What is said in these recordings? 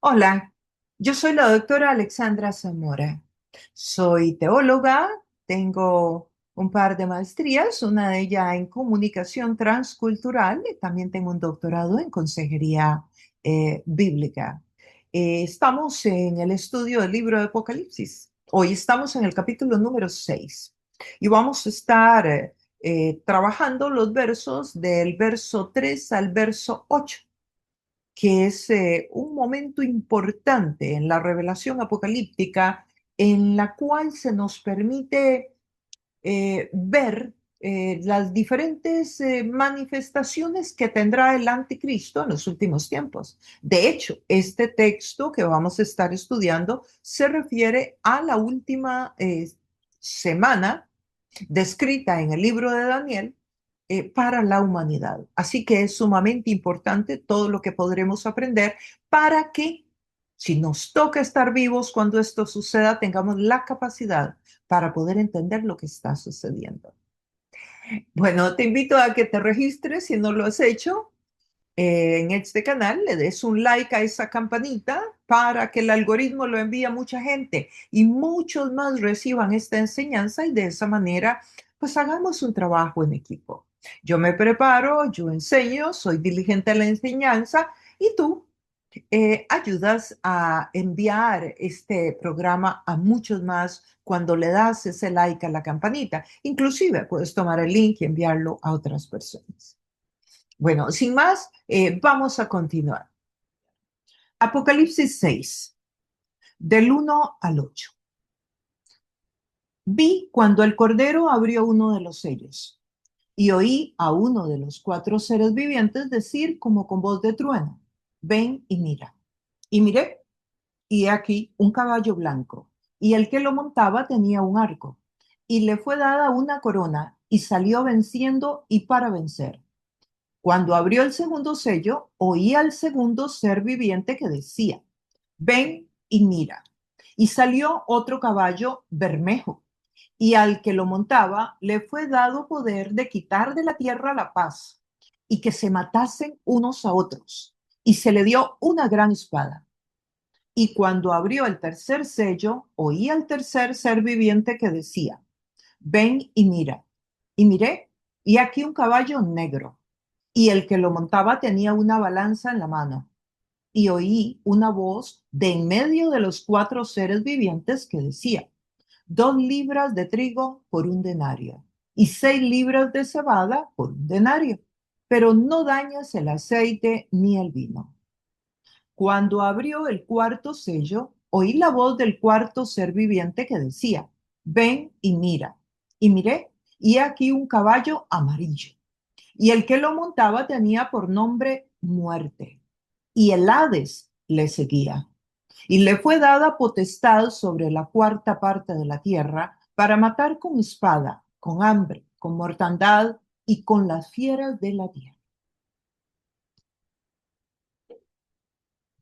Hola, yo soy la doctora Alexandra Zamora. Soy teóloga, tengo un par de maestrías, una de ellas en comunicación transcultural y también tengo un doctorado en consejería bíblica. Estamos en el estudio del libro de Apocalipsis. Hoy estamos en el capítulo número 6 y vamos a estar trabajando los versos del verso 3 al verso 8, que es un momento importante en la revelación apocalíptica en la cual se nos permite ver las diferentes manifestaciones que tendrá el anticristo en los últimos tiempos. De hecho, este texto que vamos a estar estudiando se refiere a la última semana descrita en el libro de Daniel para la humanidad. Así que es sumamente importante todo lo que podremos aprender para que, si nos toca estar vivos cuando esto suceda, tengamos la capacidad para poder entender lo que está sucediendo. Bueno, te invito a que te registres si no lo has hecho en este canal, le des un like a esa campanita para que el algoritmo lo envíe a mucha gente y muchos más reciban esta enseñanza y de esa manera pues hagamos un trabajo en equipo. Yo me preparo, yo enseño, soy diligente en la enseñanza y tú ayudas a enviar este programa a muchos más cuando le das ese like a la campanita. Inclusive puedes tomar el link y enviarlo a otras personas. Bueno, sin más, vamos a continuar. Apocalipsis 6, del 1 al 8. Vi cuando el Cordero abrió uno de los sellos y oí a uno de los cuatro seres vivientes decir como con voz de trueno, ven y mira. Y miré, y he aquí un caballo blanco, y el que lo montaba tenía un arco, y le fue dada una corona, y salió venciendo y para vencer. Cuando abrió el segundo sello, oí al segundo ser viviente que decía, ven y mira. Y salió otro caballo bermejo, y al que lo montaba le fue dado poder de quitar de la tierra la paz, y que se matasen unos a otros, y se le dio una gran espada. Y cuando abrió el tercer sello, oí al tercer ser viviente que decía, ven y mira. Y miré, y aquí un caballo negro, y el que lo montaba tenía una balanza en la mano. Y oí una voz de en medio de los cuatro seres vivientes que decía, 2 libras de trigo por un denario, y 6 libras de cebada por un denario, pero no dañas el aceite ni el vino. Cuando abrió el cuarto sello, oí la voz del cuarto ser viviente que decía, ven y mira. Y miré, y aquí un caballo amarillo, y el que lo montaba tenía por nombre Muerte, y el Hades le seguía. Y le fue dada potestad sobre la cuarta parte de la tierra para matar con espada, con hambre, con mortandad y con las fieras de la tierra.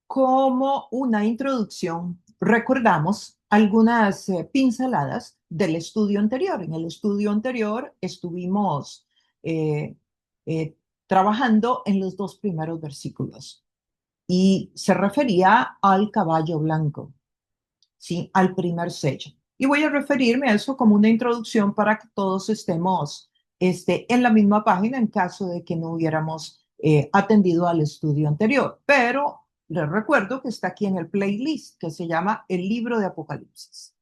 Como una introducción, recordamos algunas pinceladas del estudio anterior. En el estudio anterior estuvimos eh, eh, trabajando en los dos primeros versículos y se refería al caballo blanco, ¿sí? Al primer sello. Y voy a referirme a eso como una introducción para que todos estemos en la misma página en caso de que no hubiéramos atendido al estudio anterior. Pero les recuerdo que está aquí en el playlist que se llama El libro de Apocalipsis.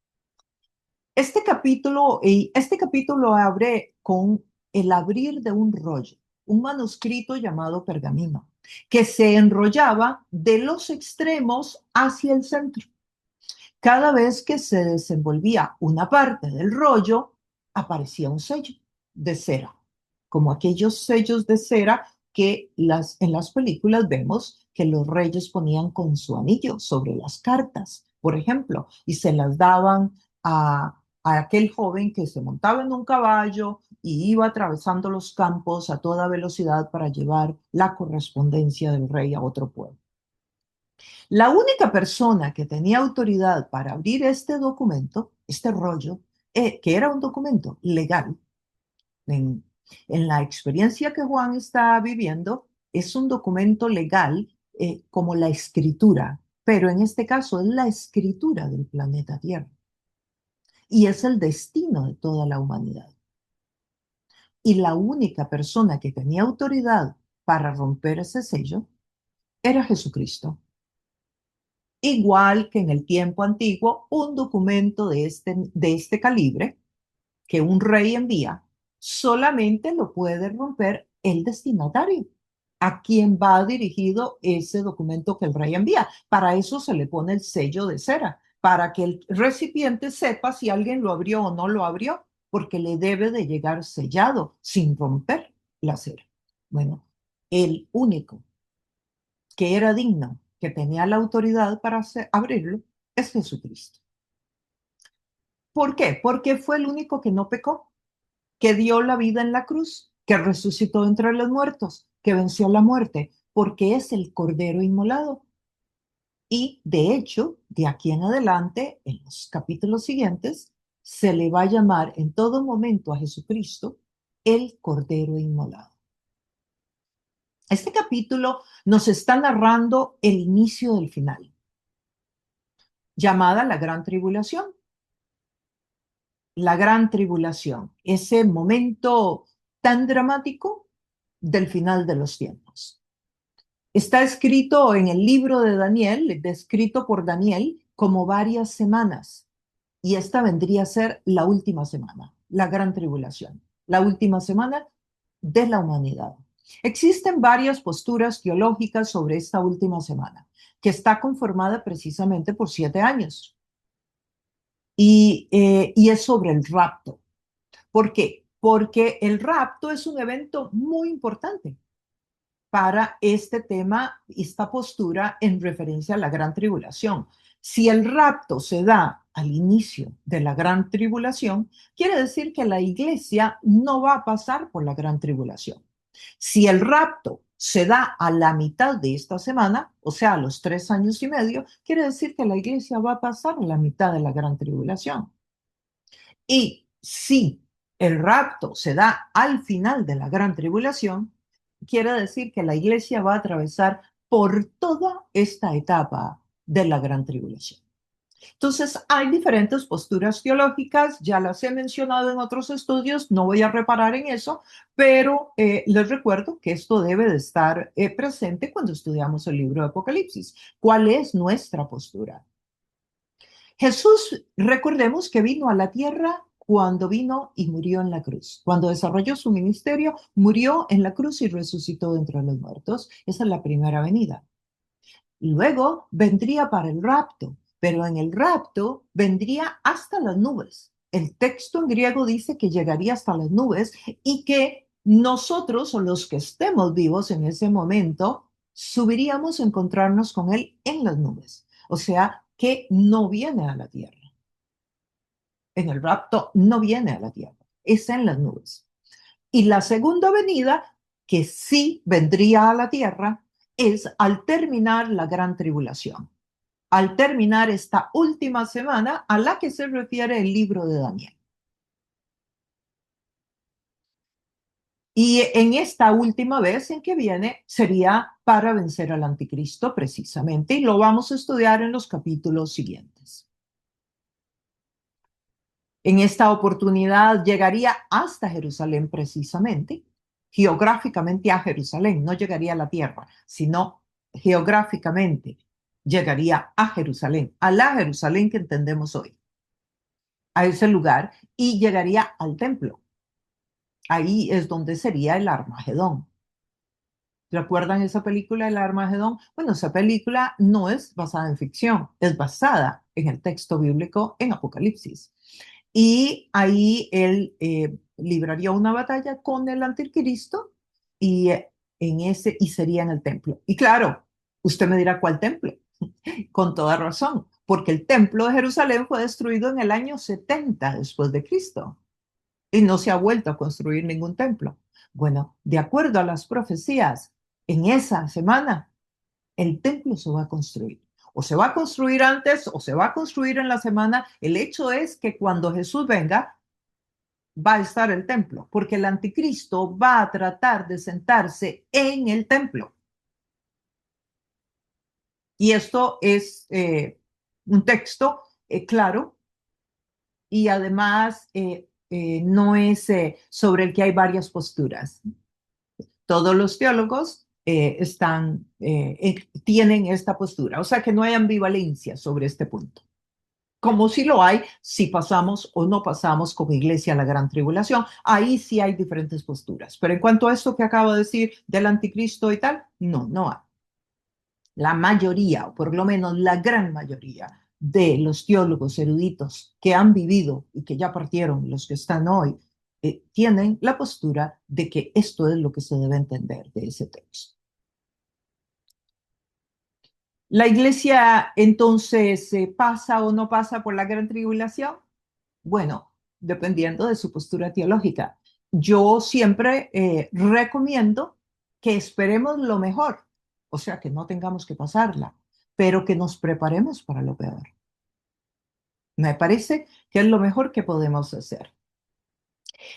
Este capítulo abre con el abrir de un rollo, un manuscrito llamado pergamino, que se enrollaba de los extremos hacia el centro. Cada vez que se desenvolvía una parte del rollo, aparecía un sello de cera, como aquellos sellos de cera que en las películas vemos que los reyes ponían con su anillo sobre las cartas, por ejemplo, y se las daban a aquel joven que se montaba en un caballo y iba atravesando los campos a toda velocidad para llevar la correspondencia del rey a otro pueblo. La única persona que tenía autoridad para abrir este documento, este rollo, que era un documento legal, en, en la experiencia que Juan está viviendo, es un documento legal como la escritura. pero en este caso es la escritura del planeta Tierra y es el destino de toda la humanidad. Y la única persona que tenía autoridad para romper ese sello era Jesucristo. Igual que en el tiempo antiguo, un documento de este calibre que un rey envía, solamente lo puede romper el destinatario, a quien va dirigido ese documento que el rey envía. Para eso se le pone el sello de cera, para que el recipiente sepa si alguien lo abrió o no lo abrió, porque le debe de llegar sellado sin romper la cera. Bueno, el único que era digno, que tenía la autoridad para abrirlo, es Jesucristo. ¿Por qué? Porque fue el único que no pecó, que dio la vida en la cruz, que resucitó entre los muertos, que venció la muerte, porque es el Cordero inmolado. Y de hecho, de aquí en adelante, en los capítulos siguientes, se le va a llamar en todo momento a Jesucristo el Cordero inmolado. Este capítulo nos está narrando el inicio del final, llamada la Gran Tribulación. La Gran Tribulación, ese momento tan dramático del final de los tiempos. Está escrito en el libro de Daniel, descrito por Daniel como varias semanas, y esta vendría a ser la última semana, la Gran Tribulación, la última semana de la humanidad. Existen varias posturas teológicas sobre esta última semana, que está conformada precisamente por 7 años, y es sobre el rapto. ¿Por qué? Porque el rapto es un evento muy importante para este tema, esta postura en referencia a la gran tribulación. Si el rapto se da al inicio de la gran tribulación, quiere decir que la iglesia no va a pasar por la gran tribulación. Si el rapto se da a la mitad de esta semana, o sea, a los 3 años y medio, quiere decir que la iglesia va a pasar la mitad de la gran tribulación. Y si el rapto se da al final de la gran tribulación, quiere decir que la iglesia va a atravesar por toda esta etapa de la gran tribulación. Entonces, hay diferentes posturas teológicas, ya las he mencionado en otros estudios, no voy a reparar en eso, pero les recuerdo que esto debe de estar presente cuando estudiamos el libro de Apocalipsis. ¿Cuál es nuestra postura? Jesús, recordemos que vino a la tierra cuando vino y murió en la cruz. Cuando desarrolló su ministerio, murió en la cruz y resucitó de entre los muertos. Esa es la primera venida. Luego vendría para el rapto, pero en el rapto vendría hasta las nubes. El texto en griego dice que llegaría hasta las nubes y que nosotros o los que estemos vivos en ese momento subiríamos a encontrarnos con él en las nubes. O sea, que no viene a la tierra. En el rapto no viene a la tierra, es en las nubes. Y la segunda venida, que sí vendría a la tierra, es al terminar la gran tribulación, al terminar esta última semana a la que se refiere el libro de Daniel. Y en esta última vez en que viene sería para vencer al anticristo precisamente, y lo vamos a estudiar en los capítulos siguientes. En esta oportunidad llegaría hasta Jerusalén precisamente, geográficamente a Jerusalén, no llegaría a la tierra, sino geográficamente llegaría a Jerusalén, a la Jerusalén que entendemos hoy, a ese lugar, y llegaría al templo. Ahí es donde sería el Armagedón. ¿Recuerdan esa película, El Armagedón? Bueno, esa película no es basada en ficción, es basada en el texto bíblico en Apocalipsis. Y ahí él libraría una batalla con el anticristo y, y sería en el templo. Y claro, usted me dirá, ¿cuál templo? Con toda razón, porque el templo de Jerusalén fue destruido en el año 70 después de Cristo y no se ha vuelto a construir ningún templo. Bueno, de acuerdo a las profecías, en esa semana el templo se va a construir. O se va a construir antes o se va a construir en la semana. El hecho es que cuando Jesús venga, va a estar el templo, porque el anticristo va a tratar de sentarse en el templo. Y esto es un texto claro y además no es sobre el que hay varias posturas. Todos los teólogos tienen esta postura, o sea que no hay ambivalencia sobre este punto. Como si lo hay si pasamos o no pasamos como iglesia a la gran tribulación. Ahí sí hay diferentes posturas. Pero en cuanto a esto que acabo de decir del anticristo y tal, no, no hay. La mayoría, o por lo menos la gran mayoría de los teólogos eruditos que han vivido y que ya partieron, los que están hoy, tienen la postura de que esto es lo que se debe entender de ese texto. La iglesia entonces pasa o no pasa por la gran tribulación. Bueno, dependiendo de su postura teológica. Yo siempre recomiendo que esperemos lo mejor, o sea, que no tengamos que pasarla, pero que nos preparemos para lo peor. Me parece que es lo mejor que podemos hacer.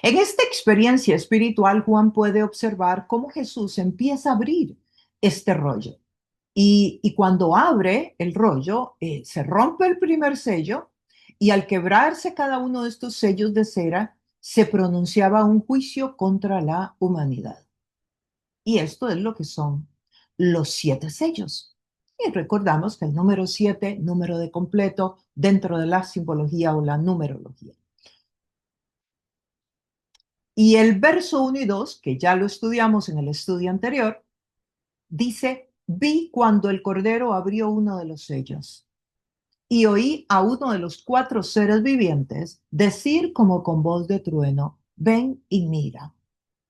En esta experiencia espiritual, Juan puede observar cómo Jesús empieza a abrir este rollo. Y cuando abre el rollo, se rompe el primer sello y al quebrarse cada uno de estos sellos de cera, se pronunciaba un juicio contra la humanidad. Y esto es lo que son los 7 sellos. Y recordamos que el número 7, número de completo dentro de la simbología o la numerología. Y el verso 1 y 2, que ya lo estudiamos en el estudio anterior, dice, vi cuando el Cordero abrió uno de los sellos y oí a uno de los 4 seres vivientes decir como con voz de trueno, ven y mira.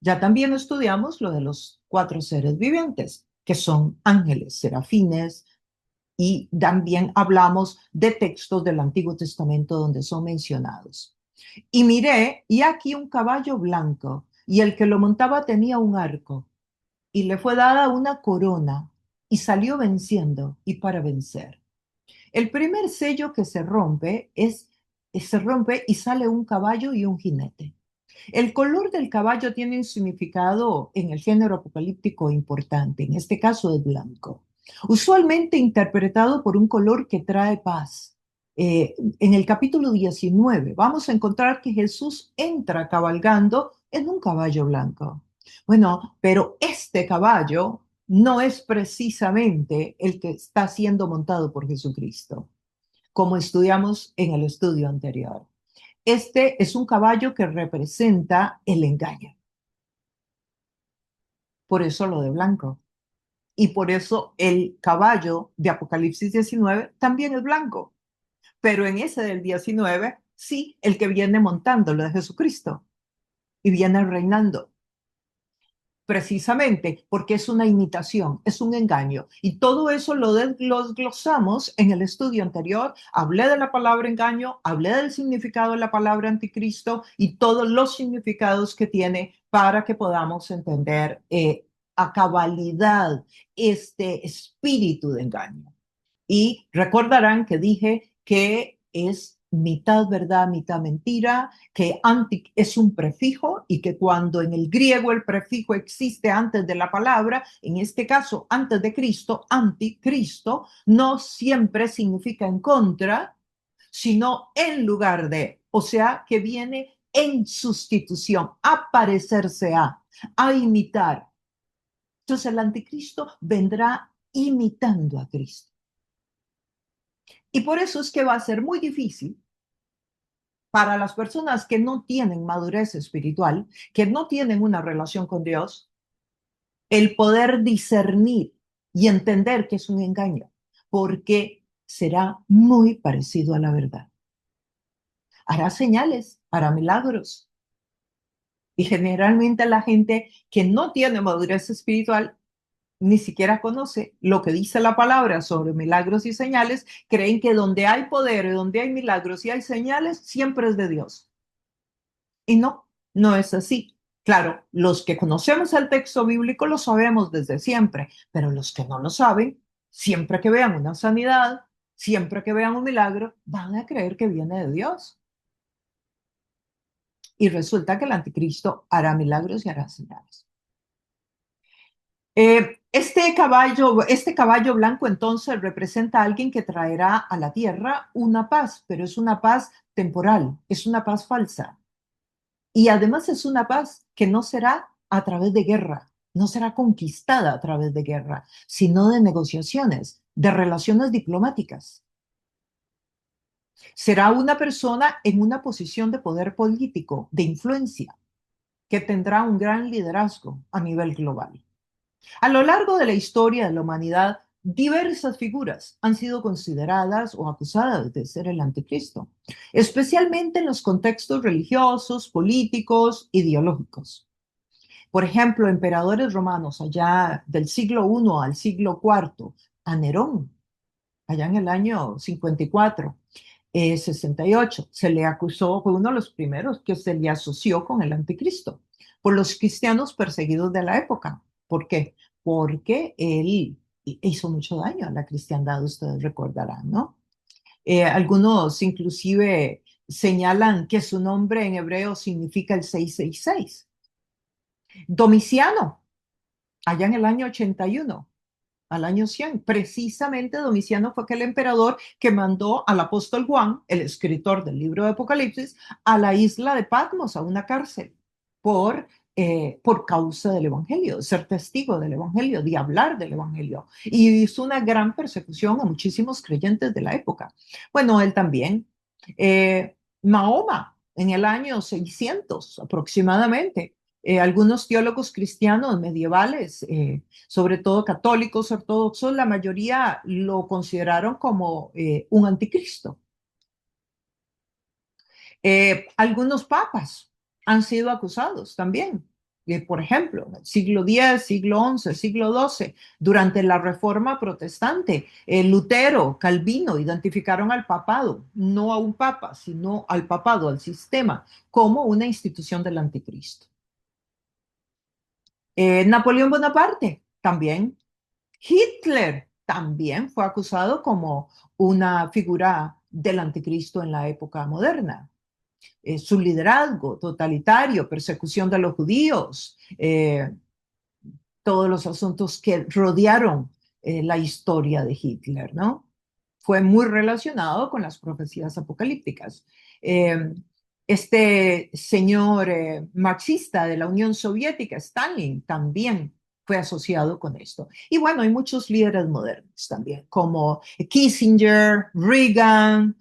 Ya también estudiamos lo de los 4 seres vivientes, que son ángeles, serafines, y también hablamos de textos del Antiguo Testamento donde son mencionados. Y miré, y aquí un caballo blanco, y el que lo montaba tenía un arco, y le fue dada una corona, y salió venciendo y para vencer. El primer sello que se rompe y sale un caballo y un jinete. El color del caballo tiene un significado en el género apocalíptico importante, en este caso es blanco, usualmente interpretado por un color que trae paz. En el capítulo 19 vamos a encontrar que Jesús entra cabalgando en un caballo blanco. Bueno, pero este caballo no es precisamente el que está siendo montado por Jesucristo, como estudiamos en el estudio anterior. Este es un caballo que representa el engaño. Por eso lo de blanco. Y por eso el caballo de Apocalipsis 19 también es blanco. Pero en ese del 19, sí, el que viene montando lo de Jesucristo y viene reinando. Precisamente porque es una imitación, es un engaño. Y todo eso lo desglosamos en el estudio anterior. Hablé de la palabra engaño, hablé del significado de la palabra anticristo y todos los significados que tiene para que podamos entender a cabalidad este espíritu de engaño. Y recordarán que dije que es mitad verdad, mitad mentira, que anti es un prefijo y que cuando en el griego el prefijo existe antes de la palabra, en este caso antes de Cristo, anticristo, no siempre significa en contra, sino en lugar de, o sea, que viene en sustitución, a parecerse a imitar. Entonces el anticristo vendrá imitando a Cristo. Y por eso es que va a ser muy difícil para las personas que no tienen madurez espiritual, que no tienen una relación con Dios, el poder discernir y entender que es un engaño, porque será muy parecido a la verdad. Hará señales, hará milagros. Y generalmente la gente que no tiene madurez espiritual ni siquiera conoce lo que dice la palabra sobre milagros y señales, creen que donde hay poder y donde hay milagros y hay señales, siempre es de Dios. Y no, no es así. Claro, los que conocemos el texto bíblico lo sabemos desde siempre, pero los que no lo saben, siempre que vean una sanidad, siempre que vean un milagro, van a creer que viene de Dios. Y resulta que el anticristo hará milagros y hará señales. Este caballo blanco entonces representa a alguien que traerá a la tierra una paz, pero es una paz temporal, es una paz falsa. Y además es una paz que no será a través de guerra, no será conquistada a través de guerra, sino de negociaciones, de relaciones diplomáticas. Será una persona en una posición de poder político, de influencia, que tendrá un gran liderazgo a nivel global. A lo largo de la historia de la humanidad, diversas figuras han sido consideradas o acusadas de ser el anticristo, especialmente en los contextos religiosos, políticos, ideológicos. Por ejemplo, emperadores romanos allá del siglo I al siglo IV, a Nerón, allá en el año 54, 68, se le acusó, fue uno de los primeros que se le asoció con el anticristo por los cristianos perseguidos de la época. ¿Por qué? Porque él hizo mucho daño a la cristiandad, ustedes recordarán, ¿no? Algunos inclusive señalan que su nombre en hebreo significa el 666. Domiciano, allá en el año 81, al año 100. Precisamente Domiciano fue aquel emperador que mandó al apóstol Juan, el escritor del libro de Apocalipsis, a la isla de Patmos, a una cárcel, por causa del Evangelio, de ser testigo del Evangelio, de hablar del Evangelio. Y hizo una gran persecución a muchísimos creyentes de la época. Bueno, él también. Mahoma, en el año 600 aproximadamente. Algunos teólogos cristianos medievales, sobre todo católicos, ortodoxos, la mayoría lo consideraron como un anticristo. Algunos papas han sido acusados también. Por ejemplo, en el siglo X, siglo XI, siglo XII, durante la Reforma Protestante, Lutero, Calvino identificaron al papado, no a un papa, sino al papado, al sistema, como una institución del anticristo. Napoleón Bonaparte también. Hitler también fue acusado como una figura del anticristo en la época moderna. Su liderazgo totalitario, persecución de los judíos, todos los asuntos que rodearon la historia de Hitler, ¿no? Fue muy relacionado con las profecías apocalípticas. Eh, este señor marxista de la Unión Soviética, Stalin, también fue asociado con esto. Y bueno, hay muchos líderes modernos también, como Kissinger, Reagan,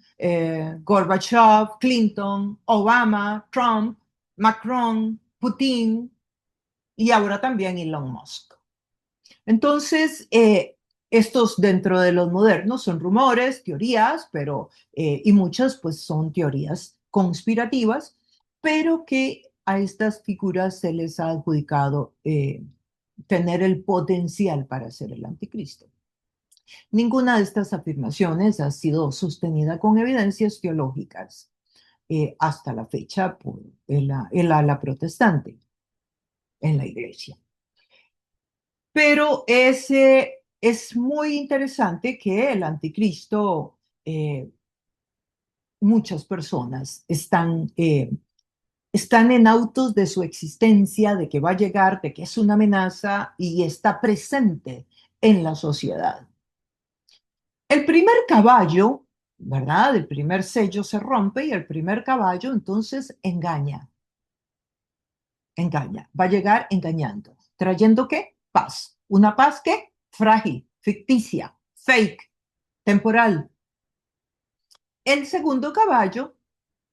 Gorbachev, Clinton, Obama, Trump, Macron, Putin y ahora también Elon Musk. Entonces, estos dentro de los modernos son rumores, teorías, pero, y muchas pues son teorías conspirativas, pero que a estas figuras se les ha adjudicado tener el potencial para ser el anticristo. Ninguna de estas afirmaciones ha sido sostenida con evidencias teológicas hasta la fecha por el ala protestante en la iglesia. Pero es muy interesante que el anticristo, muchas personas están en autos de su existencia, de que va a llegar, de que es una amenaza y está presente en la sociedad. El primer caballo, ¿verdad? El primer sello se rompe y el primer caballo entonces engaña, va a llegar engañando. ¿Trayendo qué? Paz. ¿Una paz qué? Frágil, ficticia, fake, temporal. El segundo caballo,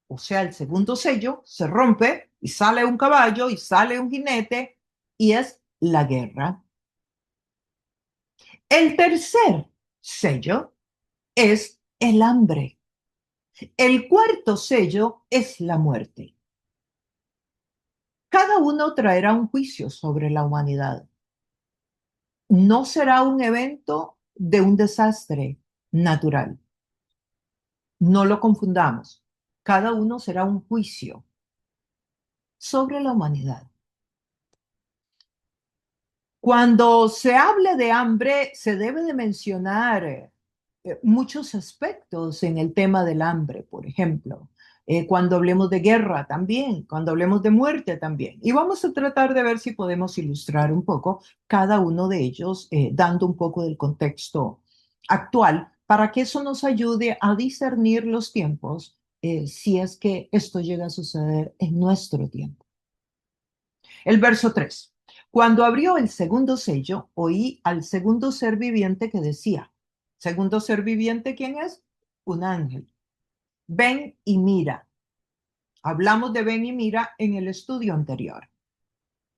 o sea, el segundo sello, se rompe y sale un caballo y sale un jinete y es la guerra. El tercer sello es el hambre. El cuarto sello es la muerte. Cada uno traerá un juicio sobre la humanidad. No será un evento de un desastre natural. No lo confundamos. Cada uno será un juicio sobre la humanidad. Cuando se hable de hambre, se debe de mencionar muchos aspectos en el tema del hambre, por ejemplo. cuando hablemos de guerra también, cuando hablemos de muerte también. Y vamos a tratar de ver si podemos ilustrar un poco cada uno de ellos, dando un poco del contexto actual, para que eso nos ayude a discernir los tiempos, si es que esto llega a suceder en nuestro tiempo. El verso 3. Cuando abrió el segundo sello, oí al segundo ser viviente que decía, segundo ser viviente, ¿quién es? Un ángel. Ven y mira. Hablamos de ven y mira en el estudio anterior,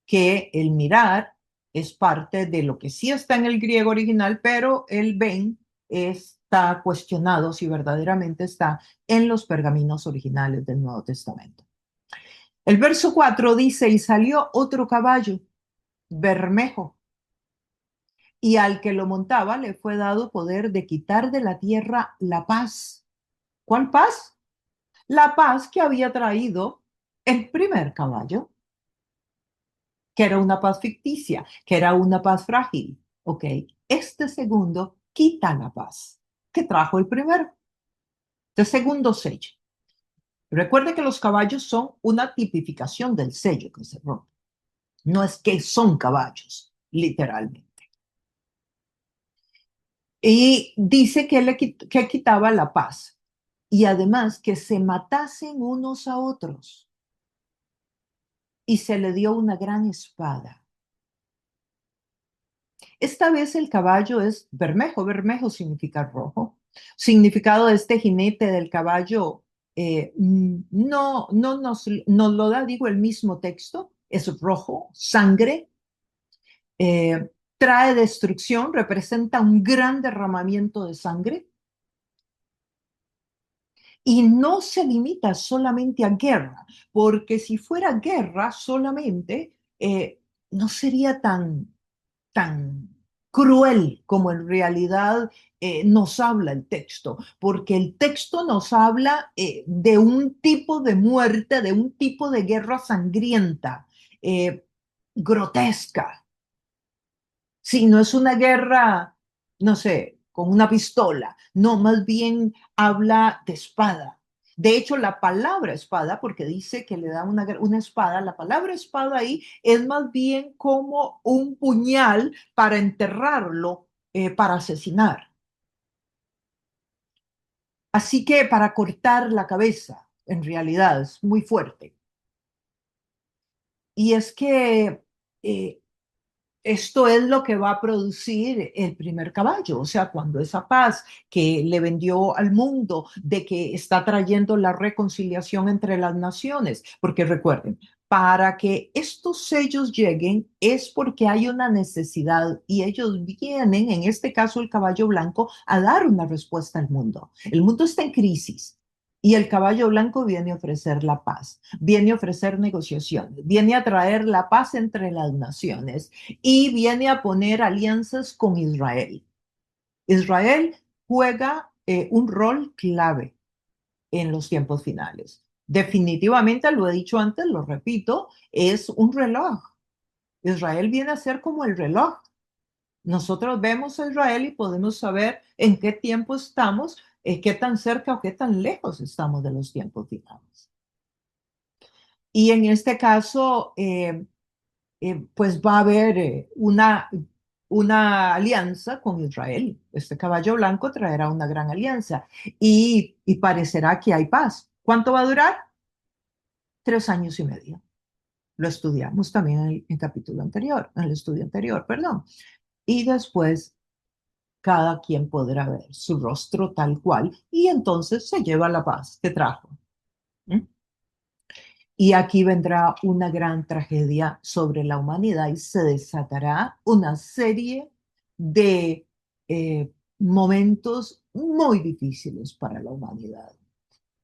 que el mirar es parte de lo que sí está en el griego original, pero el ven está cuestionado si verdaderamente está en los pergaminos originales del Nuevo Testamento. El verso 4 dice, y salió otro caballo, bermejo, y al que lo montaba le fue dado poder de quitar de la tierra la paz. ¿Cuál paz? La paz que había traído el primer caballo, que era una paz ficticia, que era una paz frágil. ¿Ok? Este segundo quita la paz que trajo el primero. Este segundo sello. Recuerde que los caballos son una tipificación del sello que se rompe. No es que son caballos, literalmente. Y dice que quitaba la paz y además que se matasen unos a otros y se le dio una gran espada. Esta vez el caballo es bermejo, bermejo significa rojo. Significado de este jinete del caballo no nos lo da, digo, el mismo texto, es rojo, sangre, eh, trae destrucción, representa un gran derramamiento de sangre. Y no se limita solamente a guerra, porque si fuera guerra solamente, no sería tan cruel como en realidad nos habla el texto, porque el texto nos habla de un tipo de muerte, de un tipo de guerra sangrienta, eh, grotesca. Sí, no es una guerra, no sé, con una pistola, no, más bien habla de espada. De hecho, la palabra espada, porque dice que le da una espada, la palabra espada ahí es más bien como un puñal para enterrarlo, para asesinar. Así que para cortar la cabeza, en realidad, es muy fuerte. Y es que esto es lo que va a producir el primer caballo, o sea, cuando esa paz que le vendió al mundo de que está trayendo la reconciliación entre las naciones, porque recuerden, para que estos sellos lleguen es porque hay una necesidad y ellos vienen, en este caso el caballo blanco, a dar una respuesta al mundo. El mundo está en crisis. Y el caballo blanco viene a ofrecer la paz, viene a ofrecer negociaciones, viene a traer la paz entre las naciones y viene a poner alianzas con Israel. Israel juega un rol clave en los tiempos finales. Definitivamente, lo he dicho antes, lo repito, es un reloj. Israel viene a ser como el reloj. Nosotros vemos a Israel y podemos saber en qué tiempo estamos, qué tan cerca o qué tan lejos estamos de los tiempos finales. Y en este caso, pues va a haber una alianza con Israel. Este caballo blanco traerá una gran alianza y parecerá que hay paz. ¿Cuánto va a durar? 3 años y medio. Lo estudiamos también en el capítulo anterior, en el estudio anterior, perdón. Y después cada quien podrá ver su rostro tal cual y entonces se lleva la paz que trajo. ¿Mm? Y aquí vendrá una gran tragedia sobre la humanidad y se desatará una serie de momentos muy difíciles para la humanidad.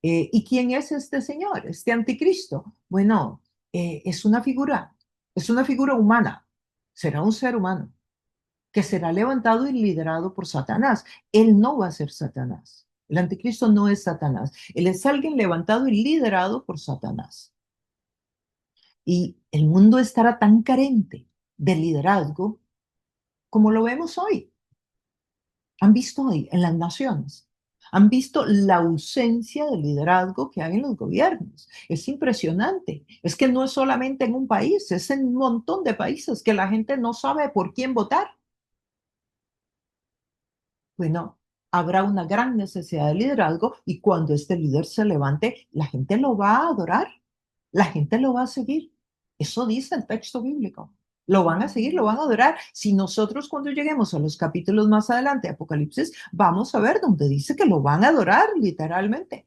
¿Y quién es este señor, este anticristo? Bueno, es una figura humana, será un ser humano que será levantado y liderado por Satanás. Él no va a ser Satanás. El anticristo no es Satanás. Él es alguien levantado y liderado por Satanás. Y el mundo estará tan carente de liderazgo como lo vemos hoy. Han visto hoy en las naciones. Han visto la ausencia de liderazgo que hay en los gobiernos. Es impresionante. Es que no es solamente en un país, es en un montón de países que la gente no sabe por quién votar. Bueno, habrá una gran necesidad de liderazgo y cuando este líder se levante, la gente lo va a adorar, la gente lo va a seguir. Eso dice el texto bíblico. Lo van a seguir, lo van a adorar. Si nosotros cuando lleguemos a los capítulos más adelante de Apocalipsis, vamos a ver donde dice que lo van a adorar literalmente.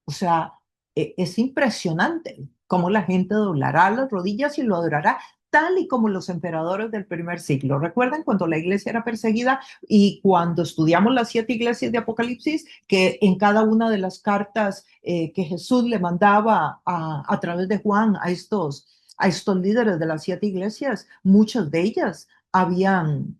O sea, es impresionante cómo la gente doblará las rodillas y lo adorará tal y como los emperadores del primer siglo. ¿Recuerdan cuando la iglesia era perseguida y cuando estudiamos las 7 iglesias de Apocalipsis, que en cada una de las cartas que Jesús le mandaba a través de Juan a estos líderes de las 7 iglesias, muchas de ellas habían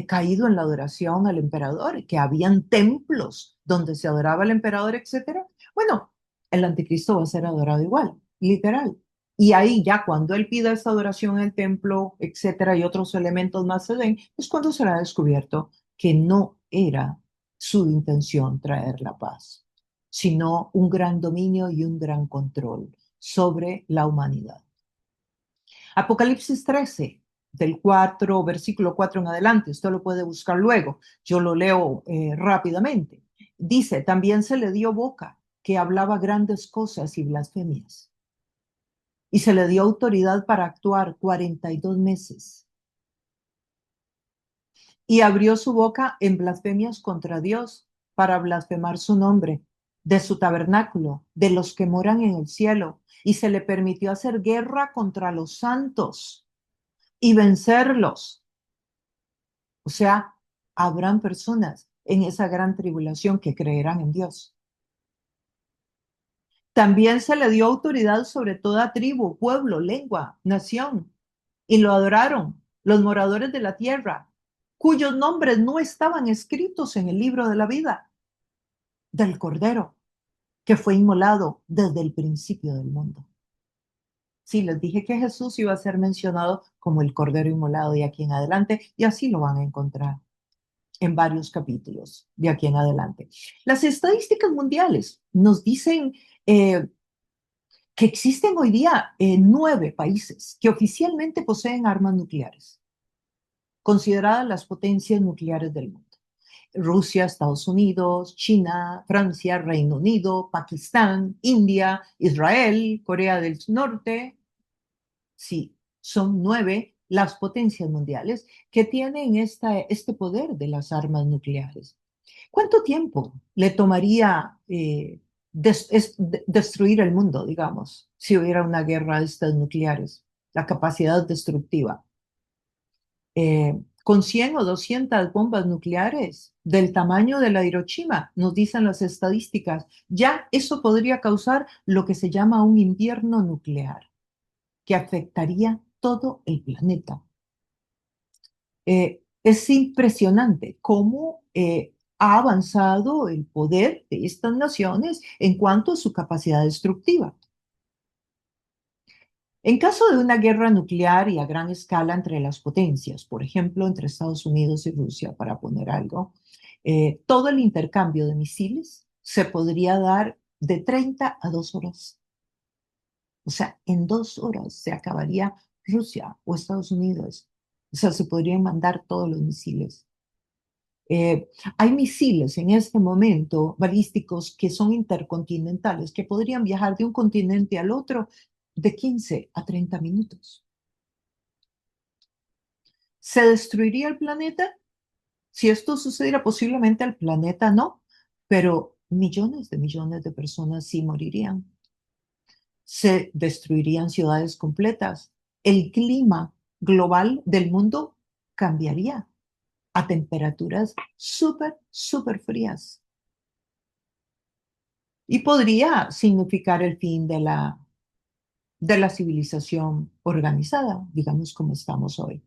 caído en la adoración al emperador, que habían templos donde se adoraba al emperador, etcétera? Bueno, el anticristo va a ser adorado igual, literal. Y ahí ya cuando él pida esa adoración en el templo, etcétera, y otros elementos más se den, es cuando será descubierto que no era su intención traer la paz, sino un gran dominio y un gran control sobre la humanidad. Apocalipsis 13, del 4, versículo 4 en adelante, usted lo puede buscar luego, yo lo leo rápidamente. Dice, también se le dio boca que hablaba grandes cosas y blasfemias, y se le dio autoridad para actuar 42 meses, y abrió su boca en blasfemias contra Dios para blasfemar su nombre, de su tabernáculo, de los que moran en el cielo, y se le permitió hacer guerra contra los santos y vencerlos. O sea, habrán personas en esa gran tribulación que creerán en Dios. También se le dio autoridad sobre toda tribu, pueblo, lengua, nación, y lo adoraron los moradores de la tierra, cuyos nombres no estaban escritos en el libro de la vida del Cordero, que fue inmolado desde el principio del mundo. Sí, les dije que Jesús iba a ser mencionado como el Cordero inmolado de aquí en adelante, y así lo van a encontrar en varios capítulos de aquí en adelante. Las estadísticas mundiales nos dicen que existen hoy día 9 países que oficialmente poseen armas nucleares, consideradas las potencias nucleares del mundo. Rusia, Estados Unidos, China, Francia, Reino Unido, Pakistán, India, Israel, Corea del Norte. Sí, son 9 las potencias mundiales que tienen este poder de las armas nucleares. ¿Cuánto tiempo le tomaría destruir el mundo, digamos, si hubiera una guerra de estas nucleares? La capacidad destructiva. Con 100 o 200 bombas nucleares del tamaño de la Hiroshima, nos dicen las estadísticas, ya eso podría causar lo que se llama un invierno nuclear, que afectaría todo el planeta. Es impresionante cómo ha avanzado el poder de estas naciones en cuanto a su capacidad destructiva. En caso de una guerra nuclear y a gran escala entre las potencias, por ejemplo, entre Estados Unidos y Rusia, para poner algo, todo el intercambio de misiles se podría dar de 30 a 2 horas. O sea, en 2 horas se acabaría Rusia o Estados Unidos. O sea, se podrían mandar todos los misiles. Hay misiles en este momento balísticos que son intercontinentales, que podrían viajar de un continente al otro de 15 a 30 minutos. ¿Se destruiría el planeta? Si esto sucediera, posiblemente el planeta no, pero millones de personas sí morirían. Se destruirían ciudades completas. El clima global del mundo cambiaría a temperaturas súper frías. Y podría significar el fin de la civilización organizada, digamos como estamos hoy.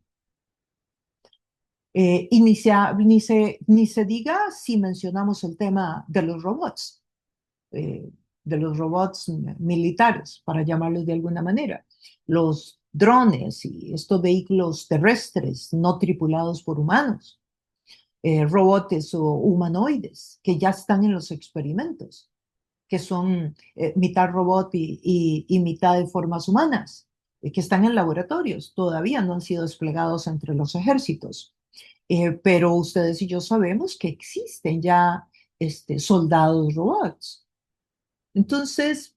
Y ni se diga si mencionamos el tema eh, de los robots militares, para llamarlos de alguna manera, los drones y estos vehículos terrestres no tripulados por humanos. robots o humanoides que ya están en los experimentos, que son mitad robot y mitad de formas humanas, que están en laboratorios, todavía no han sido desplegados entre los ejércitos. Pero ustedes y yo sabemos que existen ya soldados robots. Entonces,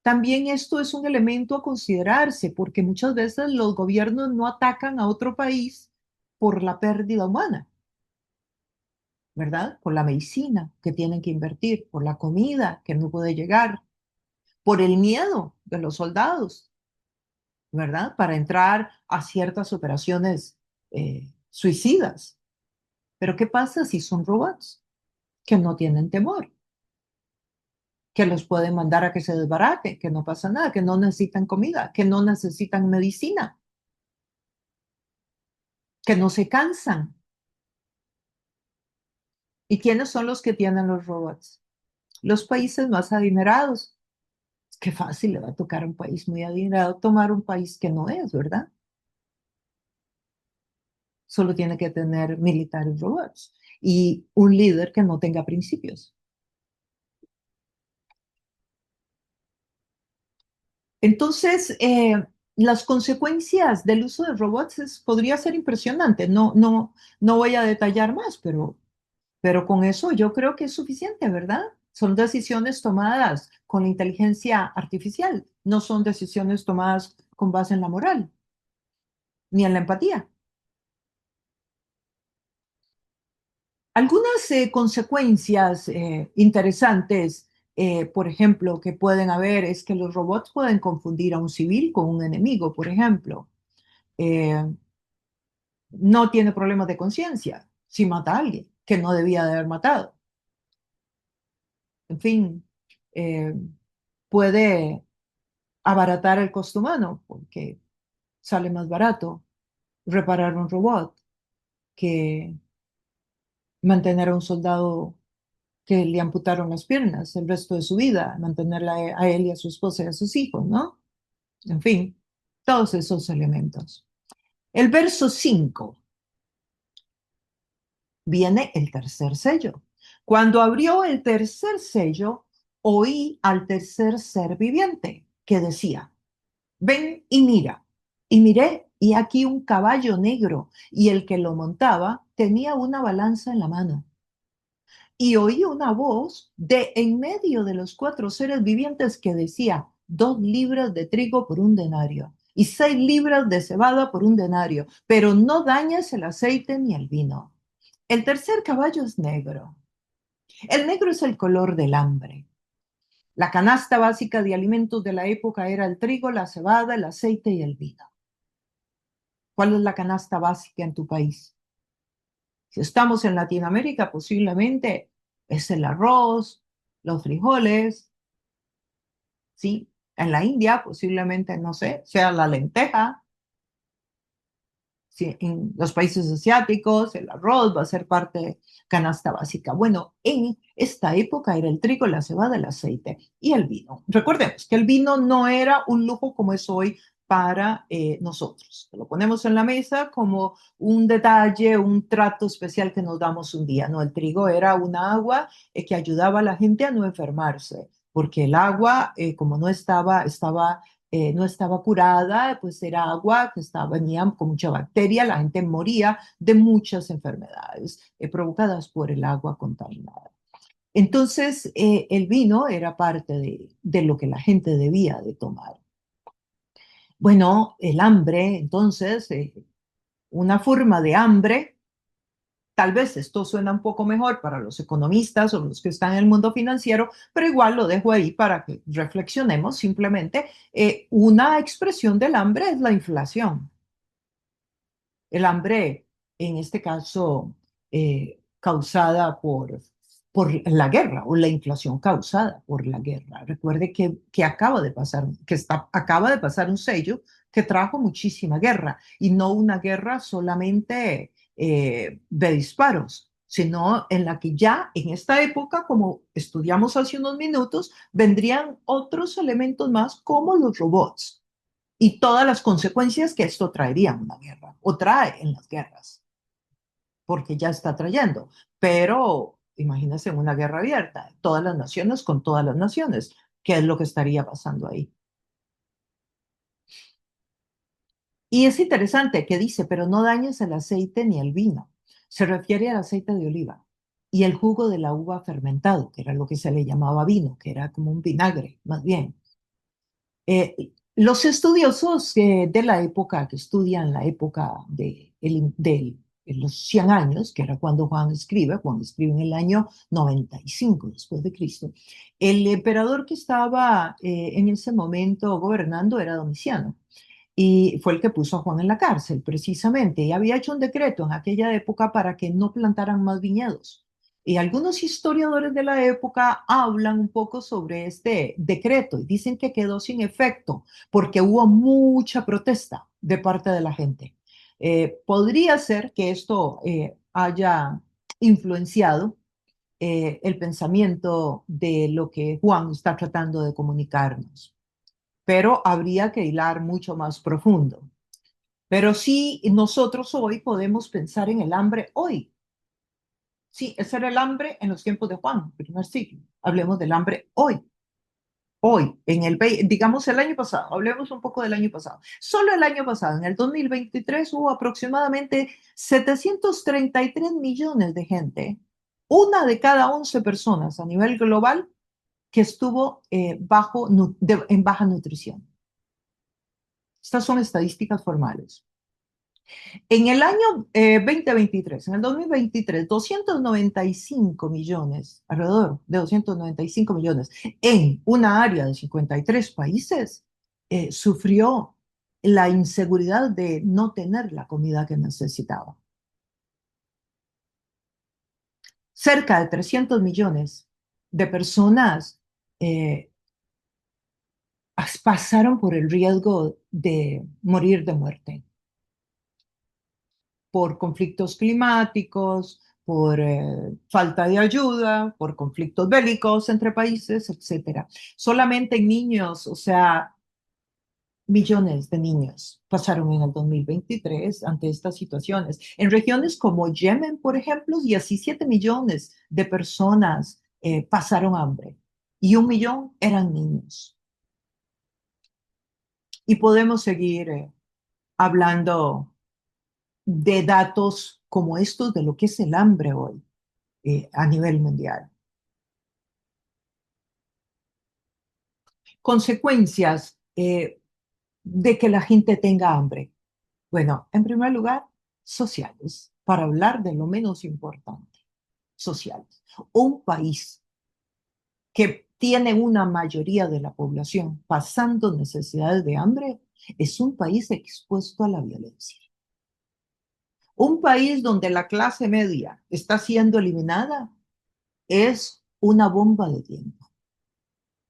también esto es un elemento a considerarse, porque muchas veces los gobiernos no atacan a otro país por la pérdida humana, ¿verdad? Por la medicina que tienen que invertir, por la comida que no puede llegar, por el miedo de los soldados, ¿verdad? Para entrar a ciertas operaciones suicidas. Pero ¿qué pasa si son robots que no tienen temor? Que los pueden mandar a que se desbaraten, que no pasa nada, que no necesitan comida, que no necesitan medicina, que no se cansan. ¿Y quiénes son los que tienen los robots? Los países más adinerados. Qué fácil le va a tocar a un país muy adinerado tomar un país que no es, ¿verdad? Solo tiene que tener militares robots y un líder que no tenga principios. Entonces, las consecuencias del uso de robots podría ser impresionante. No voy a detallar más, pero con eso yo creo que es suficiente, ¿verdad? Son decisiones tomadas con la inteligencia artificial, no son decisiones tomadas con base en la moral ni en la empatía. Algunas consecuencias interesantes, por ejemplo, que pueden haber es que los robots pueden confundir a un civil con un enemigo, por ejemplo. Eh, no tiene problemas de conciencia si mata a alguien que no debía de haber matado. En fin, eh, puede abaratar el costo humano porque sale más barato reparar un robot que mantener a un soldado que le amputaron las piernas el resto de su vida, mantenerla a él y a su esposa y a sus hijos, ¿no? En fin, todos esos elementos. El verso 5 viene el tercer sello. Cuando abrió el tercer sello, oí al tercer ser viviente que decía, ven y mira. Y miré, y aquí un caballo negro, y el que lo montaba tenía una balanza en la mano. Y oí una voz de en medio de los cuatro seres vivientes que decía, 2 libras de trigo por un denario y 6 libras de cebada por un denario, pero no dañes el aceite ni el vino. El tercer caballo es negro. El negro es el color del hambre. La canasta básica de alimentos de la época era el trigo, la cebada, el aceite y el vino. ¿Cuál es la canasta básica en tu país? Si estamos en Latinoamérica, posiblemente es el arroz, los frijoles, ¿sí? En la India, posiblemente, no sé, sea la lenteja. Sí, en los países asiáticos, el arroz va a ser parte de canasta básica. Bueno, en esta época era el trigo, la cebada, el aceite y el vino. Recordemos que el vino no era un lujo como es hoy para nosotros. Lo ponemos en la mesa como un detalle, un trato especial que nos damos un día. No, el trigo era una agua que ayudaba a la gente a no enfermarse, porque el agua, como no estaba curada, pues era agua que venía con mucha bacteria, la gente moría de muchas enfermedades provocadas por el agua contaminada. Entonces, el vino era parte de lo que la gente debía de tomar. Bueno, el hambre, entonces, una forma de hambre. Tal vez esto suena un poco mejor para los economistas o los que están en el mundo financiero, pero igual lo dejo ahí para que reflexionemos simplemente. Una expresión del hambre es la inflación. El hambre, en este caso, causada por la guerra o la inflación causada por la guerra. Recuerde que acaba de pasar, acaba de pasar un sello que trajo muchísima guerra y no una guerra solamente de disparos, sino en la que ya en esta época, como estudiamos hace unos minutos, vendrían otros elementos más como los robots y todas las consecuencias que esto traería en una guerra o trae en las guerras. porque ya está trayendo. Pero imagínense una guerra abierta, todas las naciones con todas las naciones. ¿Qué es lo que estaría pasando ahí? Y es interesante que dice, pero no dañes el aceite ni el vino. Se refiere al aceite de oliva y el jugo de la uva fermentado, que era lo que se le llamaba vino, que era como un vinagre, más bien. Los estudiosos de la época, que estudian la época de los 100 años, que era cuando Juan escribe en el año 95 después de Cristo, el emperador que estaba en ese momento gobernando era Domiciano y fue el que puso a Juan en la cárcel, precisamente, y había hecho un decreto en aquella época para que no plantaran más viñedos. Y algunos historiadores de la época hablan un poco sobre este decreto y dicen que quedó sin efecto porque hubo mucha protesta de parte de la gente. Podría ser que esto haya influenciado el pensamiento de lo que Juan está tratando de comunicarnos, pero habría que hilar mucho más profundo. Pero sí, nosotros hoy podemos pensar en el hambre hoy. Sí, ese era el hambre en los tiempos de Juan, primer siglo. Hablemos del hambre hoy. Hoy, digamos el año pasado, hablemos un poco del año pasado. Solo el año pasado, en el 2023, hubo aproximadamente 733 millones de gente, una de cada 11 personas a nivel global, que estuvo en baja nutrición. Estas son estadísticas formales. En el año 2023, en el 2023, 295 millones, alrededor de 295 millones, en una área de 53 países, sufrió la inseguridad de no tener la comida que necesitaba. Cerca de 300 millones de personas eh, pasaron por el riesgo de morir de muerte por conflictos climáticos, por falta de ayuda, por conflictos bélicos entre países, etcétera. Solamente en niños, o sea, millones de niños pasaron en el 2023 ante estas situaciones. En regiones como Yemen, por ejemplo, 17 millones de personas pasaron hambre y 1 millón eran niños. Y podemos seguir hablando de datos como estos de lo que es el hambre hoy a nivel mundial. Consecuencias de que la gente tenga hambre. Bueno, en primer lugar, sociales, para hablar de lo menos importante, sociales. Un país que tiene una mayoría de la población pasando necesidades de hambre es un país expuesto a la violencia. Un país donde la clase media está siendo eliminada es una bomba de tiempo